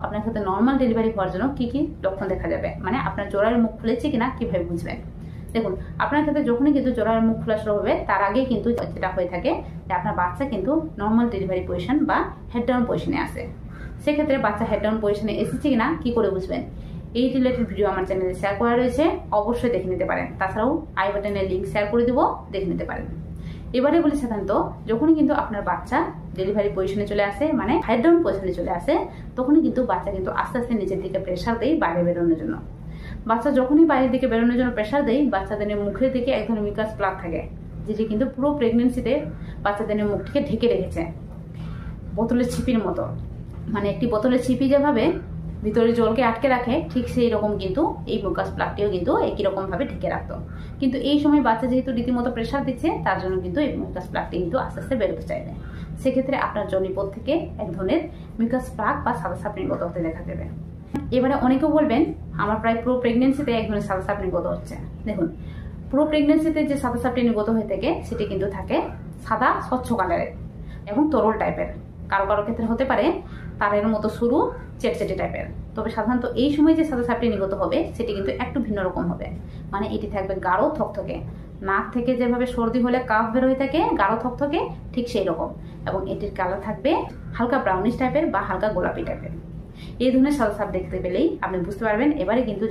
আপনার ক্ষেত্রে normal delivery হওয়ার জন্য কি কি লক্ষণ দেখা যাবে, মানে আপনার জোড়ার মুখ খুলেছে কিনা কিভাবে বুঝবেন। দেখুন, আপনার ক্ষেত্রে যখনই কিন্তু জোড়ার মুখ খোলা শুরু হবে তার আগে কিন্তু যেটা হয়ে থাকে যে আপনার বাচ্চা কিন্তু নর্মাল ডেলিভারি পজিশন বা হেড ডাউন পজিশনে আসে। সেক্ষেত্রে বাচ্চা হেড ডাউন পজিশনে এসেছে কিনা কি করে বুঝবেন, এই রিলেটেড ভিডিও আমার চ্যানেলে শেয়ার করা রয়েছে, অবশ্যই দেখে নিতে পারেন। তাছাড়াও আই বাটনের লিঙ্ক শেয়ার করে দেবো, দেখে নিতে পারেন। এবারে বলি, সাধারণত যখনই কিন্তু আপনার বাচ্চা ডেলিভারি পজিশনে চলে আসে, মানে হেড ডাউন পজিশনে চলে আসে, তখনই কিন্তু বাচ্চা কিন্তু আস্তে আস্তে নিচের দিকে প্রেশার দেয় বাইরে বেরোনোর জন্য। বাচ্চা যখনই বাইরের দিকে বেরোনোর জন্য প্রেশার দেয়, বাচ্চাদের মুখের দিকে এক ধরনের মিউকাস প্লাগ থাকে, যেটি কিন্তু পুরো প্রেগনেন্সিতে বাচ্চাদের মুখটিকে ঢেকে রেখেছে বোতলের ছিপির মতো। মানে একটি বোতলের ছিপি যেভাবে ভিতরে জলকে আটকে রাখে, ঠিক সেই রকম কিন্তু এই মিউকাস প্লাগটিও কিন্তু একই রকম ভাবে ঢেকে রাখতো। কিন্তু এই সময় বাচ্চা যেহেতু রীতিমতো প্রেশার দিচ্ছে, তার জন্য কিন্তু এই মিউকাস প্লাগটি কিন্তু আস্তে আস্তে বেরোতে চাইবে। সেক্ষেত্রে আপনার জনিপথ থেকে এক ধরনের মিউকাস প্লাগ বা সাদা সাপ নির্গত হতে দেখা যাবে। এবারে অনেকেও বলবেন, আমার প্রায় পুরো প্রেগনেন্সিতে এক ধরনের সাদা সাপ নির্গত হচ্ছে। দেখুন, পুরো প্রেগনেন্সিতে যে সাদা সাপটি নির্গত হয়ে থাকে সেটি কিন্তু থাকে সাদা স্বচ্ছ কালারের এবং তরল টাইপের। কারো কারো ক্ষেত্রে হতে পারে তারের মতো সরু চেটচেটে টাইপের। তবে সাধারণত এই সময় যে সাদা সাপটি নির্গত হবে সেটি কিন্তু একটু ভিন্ন রকম হবে। মানে এটি থাকবে গাঢ় থকথকে, নাক থেকে যেভাবে সর্দি হলে কাফ বের হয়ে থাকে গাঢ় থকথকে, ঠিক সেই রকম। এবং এটির কালার থাকবে হালকা ব্রাউনিশ টাইপের বা হালকা গোলাপি টাইপের। এই ধরনের সাদা সাপ দেখতে পেলেই আপনি বুঝতে পারবেন এবারে কিন্তু